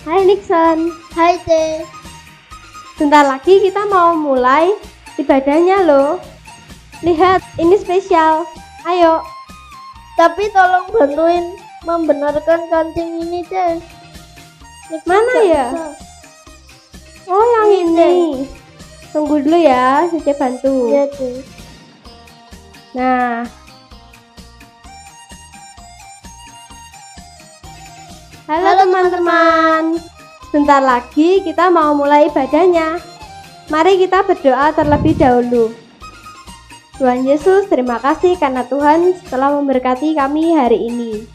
Hai Nixon. Hai Teh. Bentar lagi kita mau mulai ibadahnya loh. Lihat, ini spesial. Ayo. Tapi tolong bantuin membenarkan kancing ini Teh. Mana ya? Bisa. Oh, yang Ini, ini. Tunggu dulu ya, Cece bantu. Iya Teh. Nah. Halo teman-teman. Sebentar lagi kita mau mulai ibadahnya. Mari kita berdoa terlebih dahulu. Tuhan Yesus, terima kasih karena Tuhan telah memberkati kami hari ini.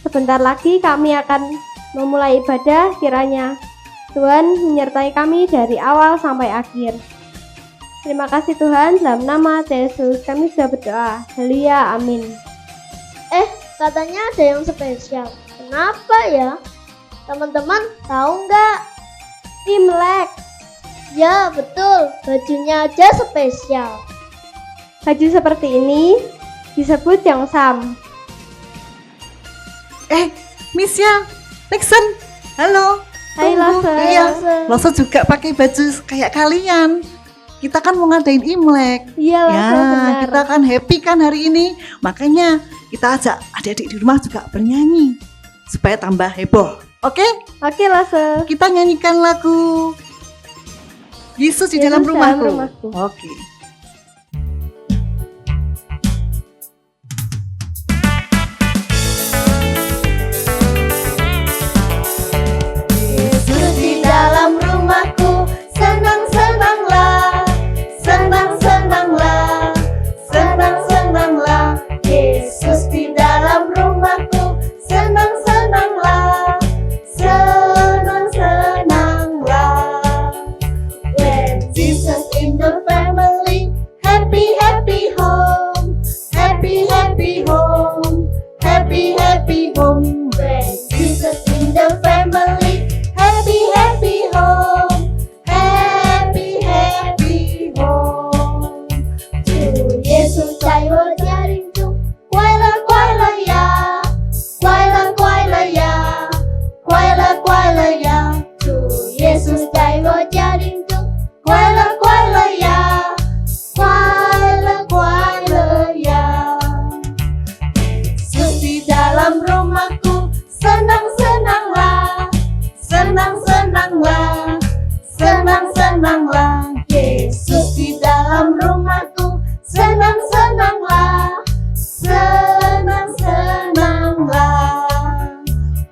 Sebentar lagi kami akan memulai ibadah, kiranya Tuhan menyertai kami dari awal sampai akhir. Terima kasih Tuhan, dalam nama Yesus kami sudah berdoa. Haleluya, amin. Katanya ada yang spesial. Kenapa ya? Teman-teman tahu nggak? Imlek. Ya betul, bajunya aja spesial. Baju seperti ini disebut yongsam. Michelle, Nixon, halo. Hai Tunggu. Lose. Iya, Lose juga pakai baju kayak kalian. Kita kan mau ngadain Imlek. Iya Lose, Ya, benar. kita kan happy kan hari ini. Makanya kita ajak adik-adik di rumah juga bernyanyi supaya tambah heboh. Oke? Oke Lose. Kita nyanyikan lagu Yesus di Yesus dalam dalam rumahku. rumahku. Oke. Yesus di dalam rumahku, senang-senanglah, senang-senanglah, senang-senanglah. Yesus di dalam rumahku, senang-senanglah, senang-senanglah. When Jesus in the family, happy happy home, happy happy home, happy happy home. When Jesus in the family, happy happy home, happy happy home. 主耶稣在我家庭中，快乐快乐呀，快乐快乐呀，快乐快乐呀。主耶稣在我家庭中，快乐快乐呀，快乐快乐呀。Yesus di dalam rumahku, senang-senanglah, senang-senanglah, senang-senanglah. Yesus di dalam rumahku, senang-senanglah, senang-senanglah.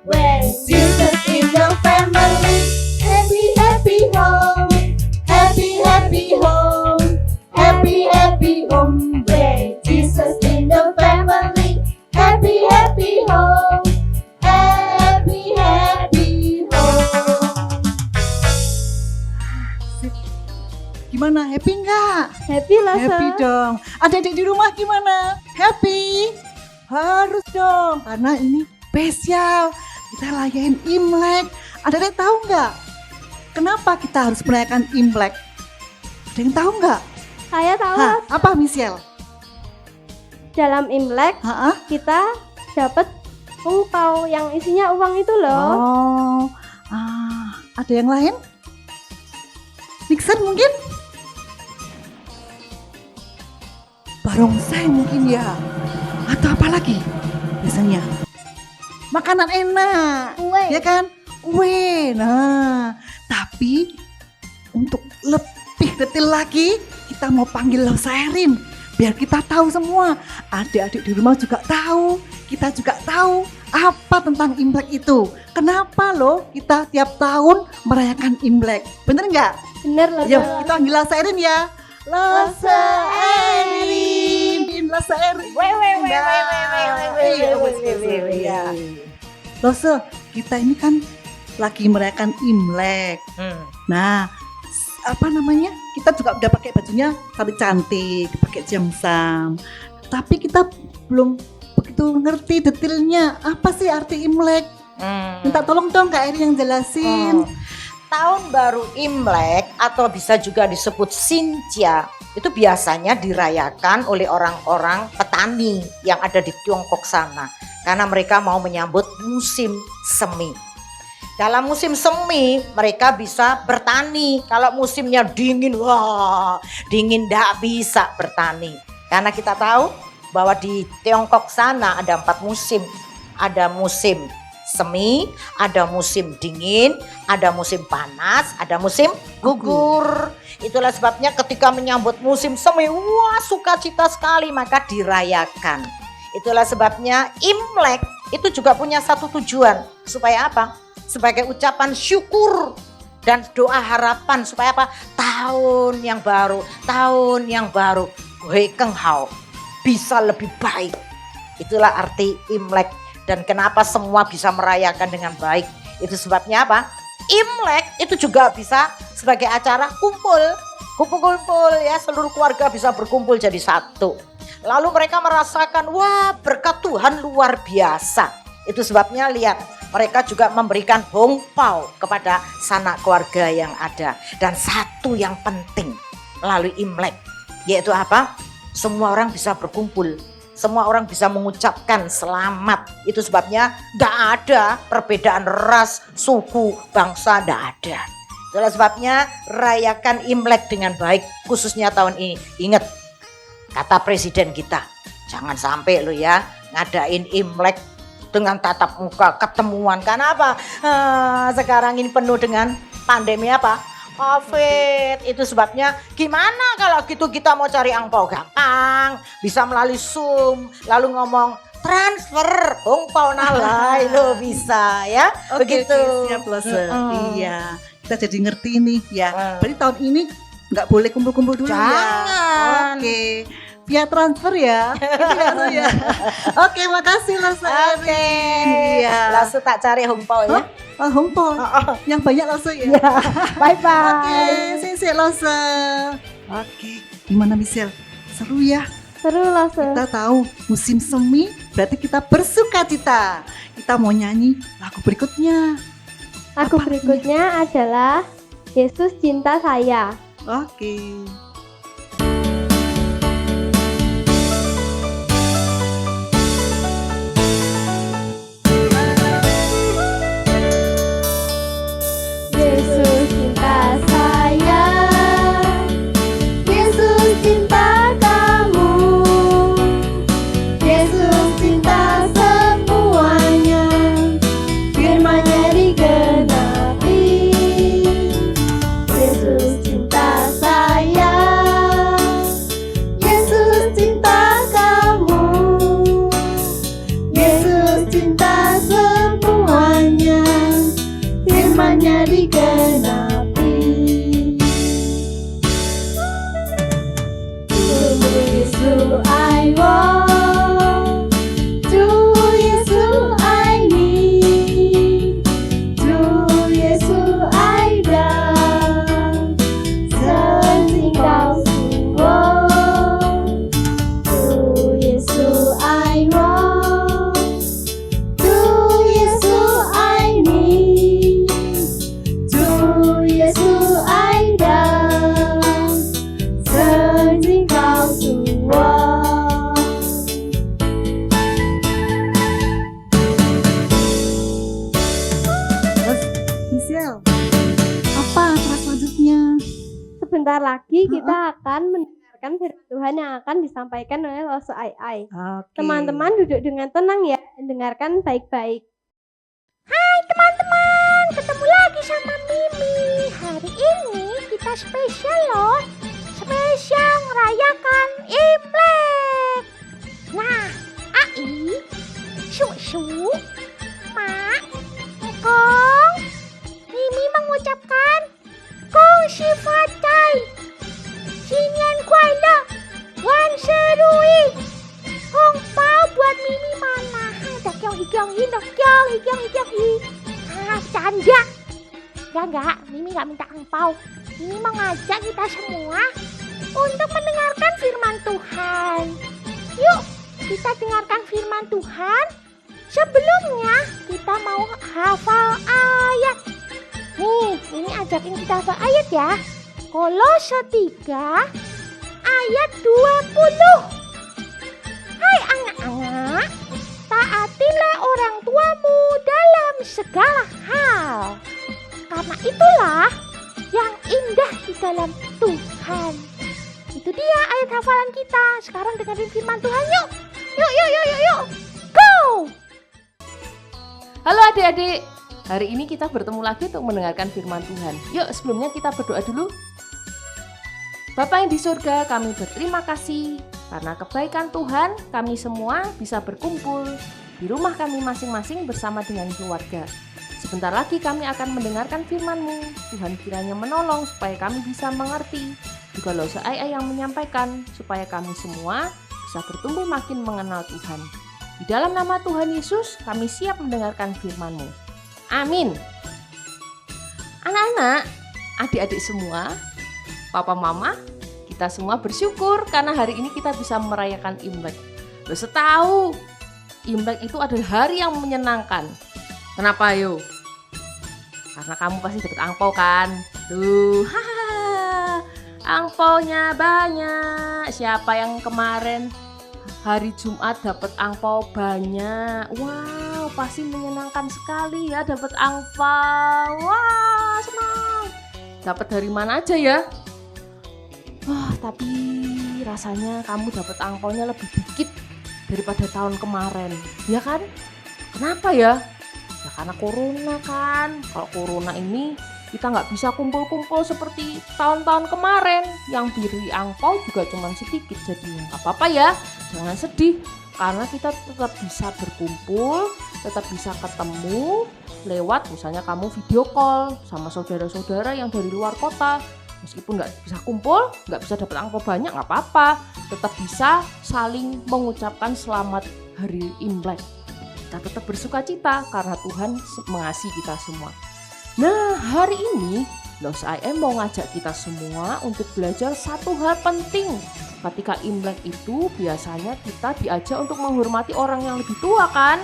When Jesus in the family, happy happy home, happy happy home, happy happy home. When Jesus in the family, happy happy home, happy happy home. Gimana? Happy nggak? Happy Lose. Happy dong. Adik-adik di rumah gimana? Happy? Harus dong, karena ini spesial. Kita layain Imlek. Adik-adik tahu nggak? Kenapa kita harus merayakan Imlek? Ada yang tahu nggak? Saya tahu Hah, Lose. apa Michelle? Dalam Imlek Hah? kita dapat angpau yang isinya uang itu loh. Oh, ada yang lain? Nixon mungkin? Barongsai mungkin ya. Atau apa lagi biasanya? Makanan enak. Kue. Ya kan? Kue. Nah, tapi untuk lebih detail lagi, kita mau panggil Lose Erin biar kita tahu semua. Adik-adik di rumah juga tahu, kita juga tahu apa tentang Imlek itu. Kenapa loh kita tiap tahun merayakan Imlek? Bener nggak? Bener Lose. Yuk, kita panggil Lose Erin ya. Lose Erin. Lose Erin. Lose, kita ini kan lagi merayakan Imlek. Nah, apa namanya? Kita juga udah pakai bajunya cantik-cantik, pakai jamsam. Tapi kita belum begitu ngerti detailnya. Apa sih arti Imlek? Minta tolong dong Kak Eri yang jelasin. Tahun baru Imlek atau bisa juga disebut Xinjia itu biasanya dirayakan oleh orang-orang petani yang ada di Tiongkok sana karena mereka mau menyambut musim semi. Dalam musim semi mereka bisa bertani. Kalau musimnya dingin, wah dingin tidak bisa bertani. Karena kita tahu bahwa di Tiongkok sana ada 4 musim. Ada musim semi, ada musim dingin, ada musim panas, ada musim gugur. Itulah sebabnya ketika menyambut musim semi, wah sukacita sekali, maka dirayakan. Itulah sebabnya Imlek itu juga punya satu tujuan. Supaya apa? Sebagai ucapan syukur dan doa harapan supaya apa? Tahun yang baru, Hui Keng Hao, bisa lebih baik. Itulah arti Imlek dan kenapa semua bisa merayakan dengan baik. Itu sebabnya apa? Imlek itu juga bisa sebagai acara kumpul ya, seluruh keluarga bisa berkumpul jadi satu. Lalu mereka merasakan wah berkat Tuhan luar biasa. Itu sebabnya lihat, mereka juga memberikan hongpao kepada sanak keluarga yang ada. Dan satu yang penting melalui Imlek, yaitu apa? Semua orang bisa berkumpul. Semua orang bisa mengucapkan selamat. Itu sebabnya tidak ada perbedaan ras, suku, bangsa, tidak ada. Itulah sebabnya rayakan Imlek dengan baik, khususnya tahun ini. Ingat, kata presiden kita, jangan sampai lo ya ngadain Imlek dengan tatap muka ketemuan. Karena apa? Sekarang ini penuh dengan pandemi apa? COVID. Itu sebabnya gimana kalau gitu kita mau cari angpau gampang, bisa melalui Zoom, lalu ngomong transfer angpau nalai lo bisa ya. Begitu. Siap Lose. Iya, kita jadi ngerti nih ya. Berarti tahun ini nggak boleh kumpul-kumpul dulu ya. Jangan. Oke. Via transfer ya. Itu ya, Su, ya. Oke, makasih Lose. Oke. Iya. Langsung tak cari angpau ya. Oh, hongpao. Yang banyak Lose ya. Bye bye. Oke, sisi Lose. Oke, gimana Michelle? Seru ya. Seru loh, Se. Kita tahu musim semi berarti kita bersukacita. Kita mau nyanyi lagu berikutnya. Lagu berikutnya adalah Yesus Cinta Saya. Oke. Yesus cinta saya, Yesus cinta kamu, Yesus cinta semuanya, firman-Nya digenapi. Yesus cinta saya, Yesus cinta kamu, Yesus cinta semuanya, firman-Nya digenapi. To Yesus I want, to Yesus I need, to Yesus I love, setingkau semua. To Yesus I want, to Yesus I need, to Yesus I love, setingkau semua. Terus Michelle, apa acara selanjutnya? Sebentar lagi kita akan mendengarkan firman Tuhan yang akan disampaikan oleh Lose Ai Ai. Oke. Teman-teman duduk dengan tenang ya, dengarkan baik-baik. Teman-teman, ketemu lagi sama Mimi. Hari ini kita spesial loh. Spesial merayakan Imlek. Nah, Ai, Su, Mak, Kong, Mimi mengucapkan Kong Si Fatai, Xinyan Kuala, Wan Serui. Hongpao buat Mimi mana? Dah kyong hi. Canda. Enggak, Mimi gak minta angpau. Mimi mengajak kita semua untuk mendengarkan firman Tuhan. Yuk, kita dengarkan firman Tuhan. Sebelumnya, kita mau hafal ayat. Nih, Mimi ajakin kita hafal ayat ya. Kolose 3 ayat 20. Hai anak-anak, taatilah orang tuamu dalam segala hal. Karena itulah yang indah di dalam Tuhan. Itu dia ayat hafalan kita. Sekarang dengerin firman Tuhan yuk. Yuk. Go! Halo adik-adik, hari ini kita bertemu lagi untuk mendengarkan firman Tuhan. Yuk sebelumnya kita berdoa dulu. Bapa yang di surga, kami berterima kasih karena kebaikan Tuhan kami semua bisa berkumpul di rumah kami masing-masing bersama dengan keluarga. Sebentar lagi kami akan mendengarkan firman-Mu. Tuhan kiranya menolong supaya kami bisa mengerti. Juga Saya yang menyampaikan supaya kami semua bisa bertumbuh makin mengenal Tuhan. Di dalam nama Tuhan Yesus kami siap mendengarkan firman-Mu. Amin. Anak-anak, adik-adik semua, Papa Mama, kita semua bersyukur karena hari ini kita bisa merayakan Imlek. Bisa tahu, Imlek itu adalah hari yang menyenangkan. Kenapa yo? Karena kamu pasti dapat angpau kan? Tuh, hahaha, angpaunya banyak. Siapa yang kemarin hari Jumat dapat angpau banyak? Wow, pasti menyenangkan sekali ya dapat angpau. Wah, senang. Dapat dari mana aja ya? Wah, tapi rasanya kamu dapat angpaunya lebih dikit daripada tahun kemarin, ya kan? Kenapa ya? Ya karena corona kan. Kalau corona ini kita nggak bisa kumpul-kumpul seperti tahun-tahun kemarin. Yang beri angpau juga cuma sedikit, jadi nggak apa-apa ya. Jangan sedih, karena kita tetap bisa berkumpul, tetap bisa ketemu lewat misalnya kamu video call sama saudara-saudara yang dari luar kota. Meskipun nggak bisa kumpul, nggak bisa dapat angpau banyak, nggak apa-apa. Tetap bisa saling mengucapkan selamat hari Imlek. Kita tetap bersuka cita karena Tuhan mengasihi kita semua. Nah, hari ini Saya mau ngajak kita semua untuk belajar satu hal penting. Ketika Imlek itu biasanya kita diajak untuk menghormati orang yang lebih tua kan?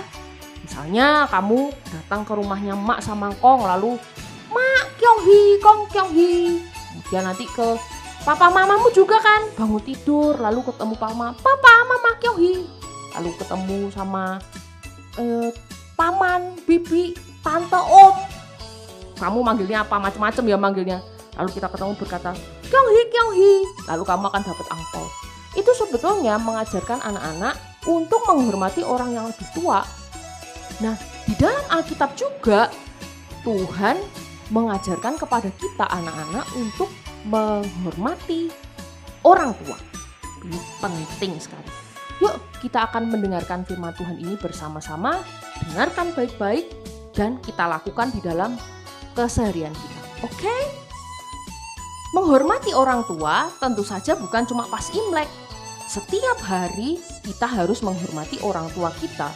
Misalnya kamu datang ke rumahnya Mak sama Kong, lalu Mak Kyonghi, Kong Kyonghi. Kemudian nanti ke papa mamamu juga kan, bangun tidur lalu ketemu papa mama Kyonghi. Lalu ketemu sama paman, bibi, tante, om. Kamu manggilnya apa, macam-macam ya manggilnya. Lalu kita ketemu berkata, Kyonghi. Lalu kamu akan dapat angpau. Itu sebetulnya mengajarkan anak-anak untuk menghormati orang yang lebih tua. Nah, di dalam Alkitab juga Tuhan mengajarkan kepada kita anak-anak untuk menghormati orang tua. Ini penting sekali. Yuk, kita akan mendengarkan firman Tuhan ini bersama-sama. Dengarkan baik-baik dan kita lakukan di dalam keseharian kita. Oke? Menghormati orang tua tentu saja bukan cuma pas Imlek. Setiap hari kita harus menghormati orang tua kita.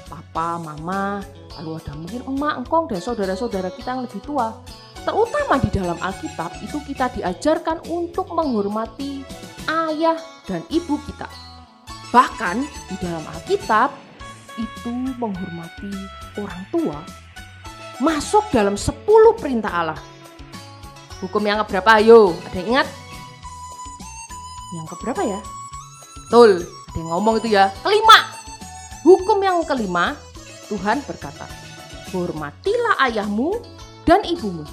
Papa, mama, lalu ada mungkin emak, engkong, dan saudara-saudara kita yang lebih tua. Terutama di dalam Alkitab itu kita diajarkan untuk menghormati ayah dan ibu kita. Bahkan di dalam Alkitab itu menghormati orang tua masuk dalam 10 perintah Allah. Hukum yang keberapa? Ayo, ada yang ingat? Yang keberapa ya? Betul, ada yang ngomong itu ya. Kelima. Hukum yang kelima, Tuhan berkata, hormatilah ayahmu dan ibumu,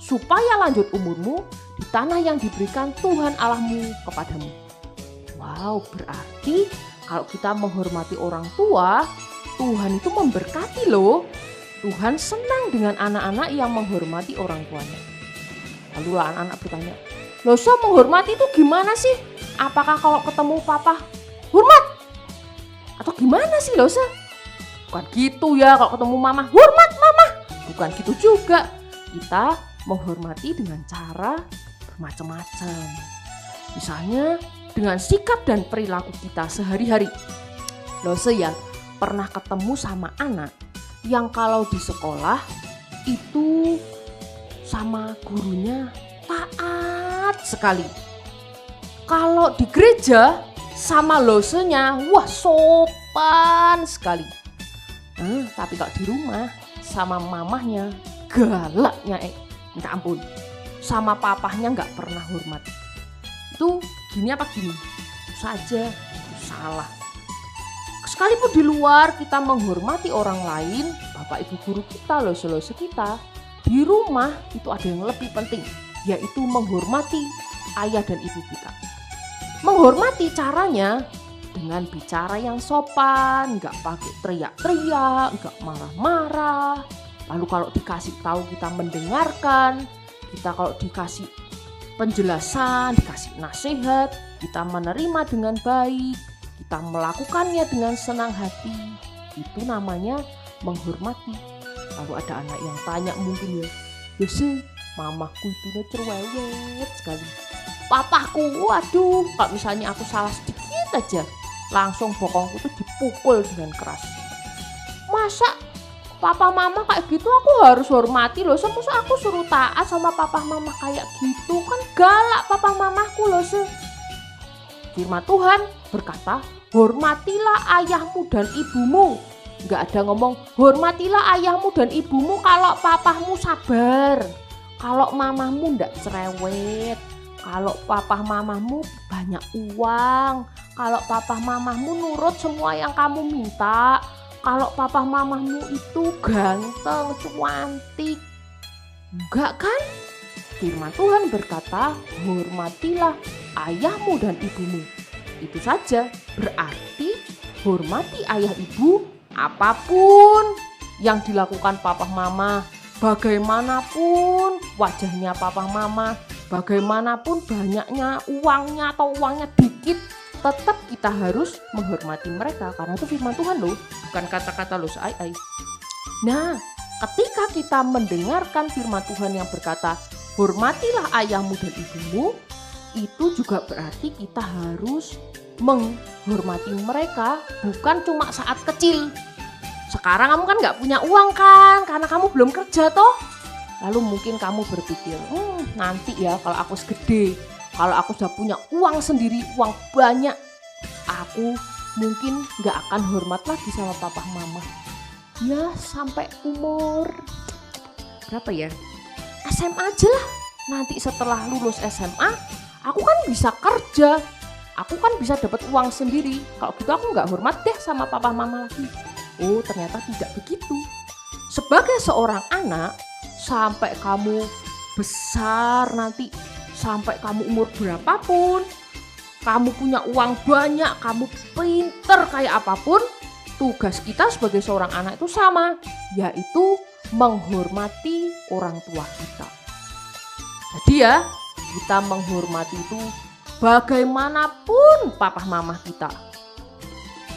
supaya lanjut umurmu di tanah yang diberikan Tuhan Allahmu kepadamu. Wow, berarti kalau kita menghormati orang tua, Tuhan itu memberkati loh. Tuhan senang dengan anak-anak yang menghormati orang tuanya. Lalu anak-anak bertanya, loh so menghormati itu gimana sih? Apakah kalau ketemu papa hormat? Atau gimana sih loh so? Bukan gitu ya, kalau ketemu mama hormat mama. Bukan gitu juga. Kita menghormati dengan cara bermacam-macam. Misalnya dengan sikap dan perilaku kita sehari-hari. Loh so ya, pernah ketemu sama anak yang kalau di sekolah itu sama gurunya taat sekali. Kalau di gereja sama losenya wah sopan sekali. Tapi kalau di rumah sama mamahnya galaknya minta ampun. Sama papahnya nggak pernah hormat. Itu gini apa gini? Saja salah. Sekalipun di luar kita menghormati orang lain, bapak ibu guru kita, lose-lose kita. Di rumah itu ada yang lebih penting, yaitu menghormati ayah dan ibu kita. Menghormati caranya dengan bicara yang sopan, nggak pakai teriak-teriak, nggak marah-marah. Lalu kalau dikasih tahu kita mendengarkan, kita kalau dikasih penjelasan, dikasih nasihat, kita menerima dengan baik, kita melakukannya dengan senang hati. Itu namanya menghormati. Lalu ada anak yang tanya mungkin ya sih, mamaku itu cerewet sekali. Papaku, waduh, kalau misalnya aku salah sedikit aja, langsung bokongku tuh dipukul dengan keras. Masa papa mama kayak gitu aku harus hormati loh. Masa aku suruh taat sama papa mama kayak gitu, kan galak papa mamaku loh. Firman Tuhan berkata, hormatilah ayahmu dan ibumu. Nggak ada ngomong hormatilah ayahmu dan ibumu kalau papamu sabar, kalau mamamu nggak cerewet, kalau papa mamamu banyak uang, kalau papa mamamu nurut semua yang kamu minta, kalau papa mamamu itu ganteng, cantik. Enggak kan? Firman Tuhan berkata, hormatilah ayahmu dan ibumu. Itu saja, berarti hormati ayah ibu apapun yang dilakukan papa mama, bagaimanapun wajahnya papa mama, bagaimanapun banyaknya uangnya atau uangnya dikit, tetap kita harus menghormati mereka karena itu firman Tuhan loh, bukan kata-kata lo ai. Nah, ketika kita mendengarkan firman Tuhan yang berkata hormatilah ayahmu dan ibumu, itu juga berarti kita harus menghormati mereka bukan cuma saat kecil. Sekarang kamu kan nggak punya uang kan, karena kamu belum kerja toh. Lalu mungkin kamu berpikir, nanti ya kalau aku segede, kalau aku sudah punya uang sendiri, uang banyak, aku mungkin nggak akan hormat lagi sama papa mama. Ya sampai umur berapa ya? SMA aja lah. Nanti setelah lulus SMA, aku kan bisa kerja. Aku kan bisa dapat uang sendiri. Kalau gitu aku nggak hormat deh sama papa mama lagi. Oh ternyata tidak begitu. Sebagai seorang anak, sampai kamu besar nanti, sampai kamu umur berapapun, kamu punya uang banyak, kamu pinter kayak apapun, tugas kita sebagai seorang anak itu sama, yaitu menghormati orang tua kita. Jadi ya, kita menghormati itu bagaimanapun papa mama kita.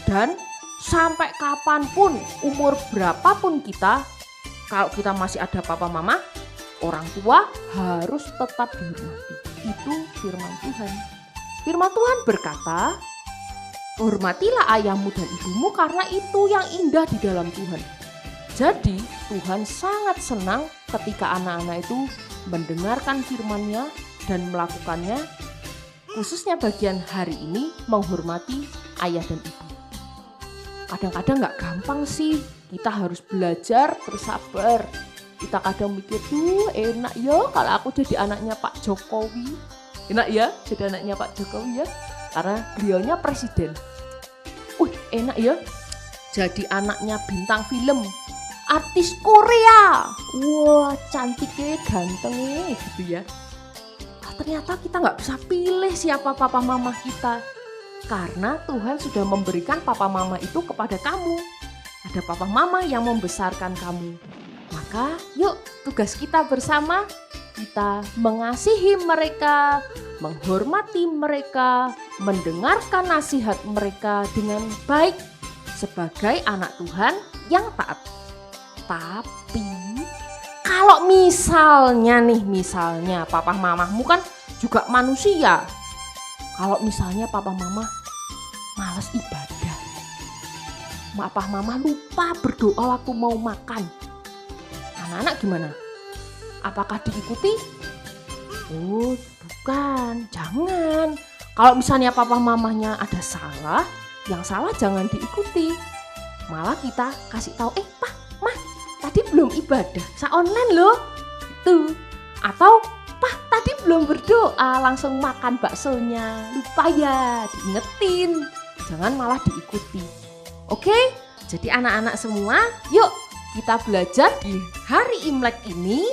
Dan sampai kapanpun, umur berapapun kita, kalau kita masih ada papa mama, orang tua harus tetap dihormati. Itu firman Tuhan. Firman Tuhan berkata, hormatilah ayahmu dan ibumu karena itu yang indah di dalam Tuhan. Jadi Tuhan sangat senang ketika anak-anak itu mendengarkan firman-Nya dan melakukannya, khususnya bagian hari ini menghormati ayah dan ibu. Kadang-kadang gak gampang sih, kita harus belajar bersabar. Kita kadang mikir, enak ya kalau aku jadi anaknya Pak Jokowi. Enak ya jadi anaknya Pak Jokowi ya, karena beliaunya presiden. Enak ya jadi anaknya bintang film, artis Korea. Wah cantiknya, gantengnya gitu ya. Ternyata kita gak bisa pilih siapa papa mama kita, karena Tuhan sudah memberikan papa mama itu kepada kamu. Ada papa mama yang membesarkan kamu. Maka yuk tugas kita bersama, kita mengasihi mereka, menghormati mereka, mendengarkan nasihat mereka dengan baik sebagai anak Tuhan yang taat. Tapi kalau misalnya papa mamamu kan juga manusia. Kalau misalnya papa mama malas ibadah, papa mama lupa berdoa waktu mau makan, anak-anak gimana? Apakah diikuti? Oh bukan, jangan. Kalau misalnya papa mamanya ada salah, yang salah jangan diikuti. Malah kita kasih tahu, Pak, Mah, tadi belum ibadah, online loh. Tuh. Atau, Pak, tadi belum berdoa, langsung makan baksonya. Lupa ya, diingetin. Jangan malah diikuti. Oke? Jadi anak-anak semua, yuk kita belajar di hari Imlek ini,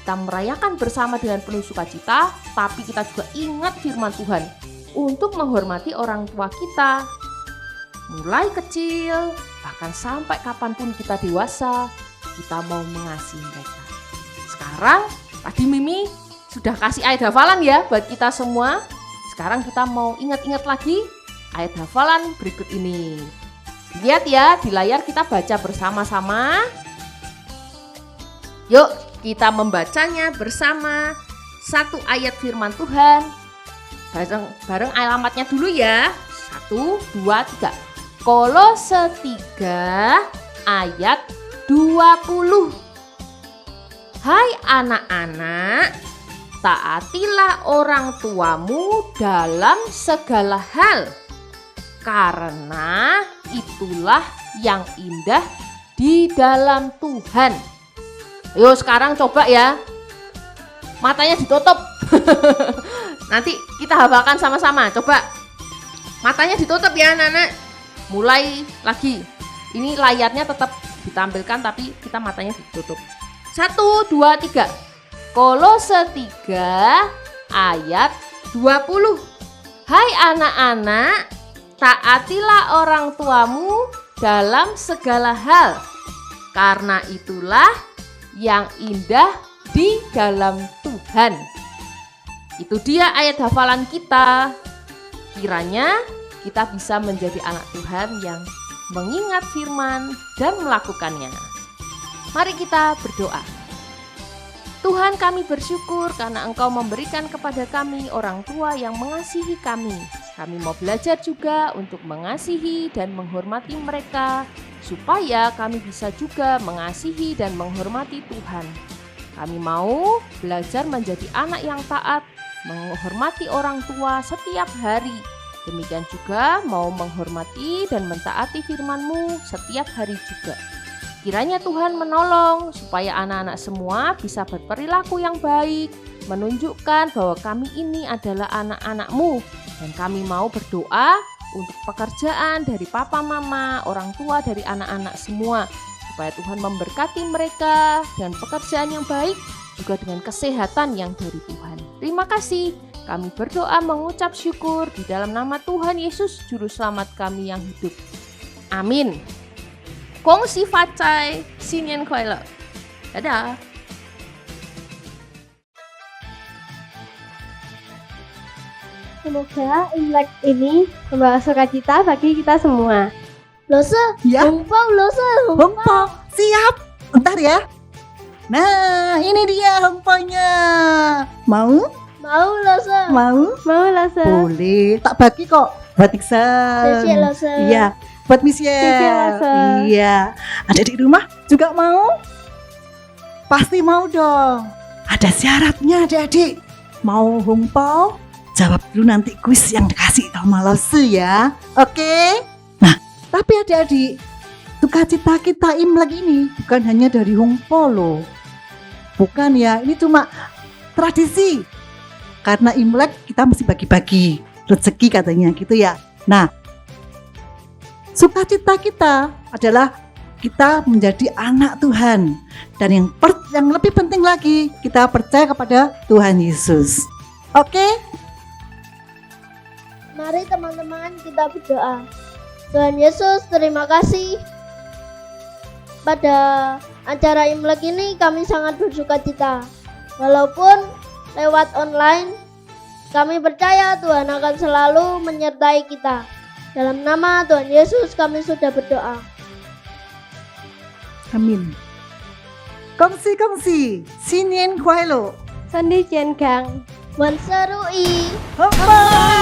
kita merayakan bersama dengan penuh sukacita, tapi kita juga ingat firman Tuhan untuk menghormati orang tua kita. Mulai kecil, bahkan sampai kapanpun kita dewasa, kita mau mengasihi mereka. Sekarang, tadi Mimi sudah kasih ayat hafalan ya buat kita semua. Sekarang kita mau ingat-ingat lagi ayat hafalan berikut ini. Lihat ya, di layar kita baca bersama-sama. Yuk, kita membacanya bersama satu ayat firman Tuhan. Bareng alamatnya dulu ya. 1, 2, 3. Kolose 3 ayat 20. Hai anak-anak, taatilah orang tuamu dalam segala hal, karena itulah yang indah di dalam Tuhan. Ayo sekarang coba ya, matanya ditutup. Nanti kita hafalkan sama-sama. Coba matanya ditutup ya anak-anak. Mulai lagi. Ini layarnya tetap ditampilkan tapi kita matanya ditutup. 1, 2, 3. Kolose 3 ayat 20. Hai anak-anak, taatilah orang tuamu dalam segala hal, karena itulah yang indah di dalam Tuhan. Itu dia ayat hafalan kita. Kiranya kita bisa menjadi anak Tuhan yang mengingat firman dan melakukannya. Mari kita berdoa. Tuhan, kami bersyukur karena Engkau memberikan kepada kami orang tua yang mengasihi kami. Kami mau belajar juga untuk mengasihi dan menghormati mereka, supaya kami bisa juga mengasihi dan menghormati Tuhan. Kami mau belajar menjadi anak yang taat, menghormati orang tua setiap hari. Demikian juga mau menghormati dan mentaati firman-Mu setiap hari juga. Kiranya Tuhan menolong supaya anak-anak semua bisa berperilaku yang baik, menunjukkan bahwa kami ini adalah anak-anak-Mu. Dan kami mau berdoa untuk pekerjaan dari papa mama, orang tua dari anak-anak semua, supaya Tuhan memberkati mereka dengan pekerjaan yang baik, juga dengan kesehatan yang dari Tuhan. Terima kasih. Kami berdoa mengucap syukur di dalam nama Tuhan Yesus, Juru Selamat kami yang hidup. Amin. Kong si facai, Xinian kuai le. Dadah. Semoga Imlek ini membawa sukacita bagi kita semua. Lose, Ya, Hongpao, lose, hongpo, siap. Bentar ya. Nah, ini dia hongponya. Mau? Mau lose. Mau? Mau Lase? Boleh. Tak bagi kok. Buat Iksan. Sesi lose. Iya. Buat Michelle. Sesi Lase. Iya. Ada di rumah juga mau? Pasti mau dong. Ada syaratnya adik-adik. Mau hongpo? Jawab dulu nanti kuis yang dikasih sama Lose ya. Oke? Nah, tapi adik-adik, sukacita kita Imlek ini bukan hanya dari hongpo loh. Bukan ya, ini cuma tradisi. Karena Imlek kita mesti bagi-bagi rezeki katanya gitu ya. Nah, sukacita kita adalah kita menjadi anak Tuhan. Dan yang lebih penting lagi, kita percaya kepada Tuhan Yesus. Oke? Mari teman-teman kita berdoa. Tuhan Yesus, terima kasih. Pada acara Imlek ini kami sangat bersukacita. Walaupun lewat online, kami percaya Tuhan akan selalu menyertai kita. Dalam nama Tuhan Yesus kami sudah berdoa. Amin. Kongsi, Xinian kuai lo. Sandi Jian Gang. Wan Serui. Hongpo!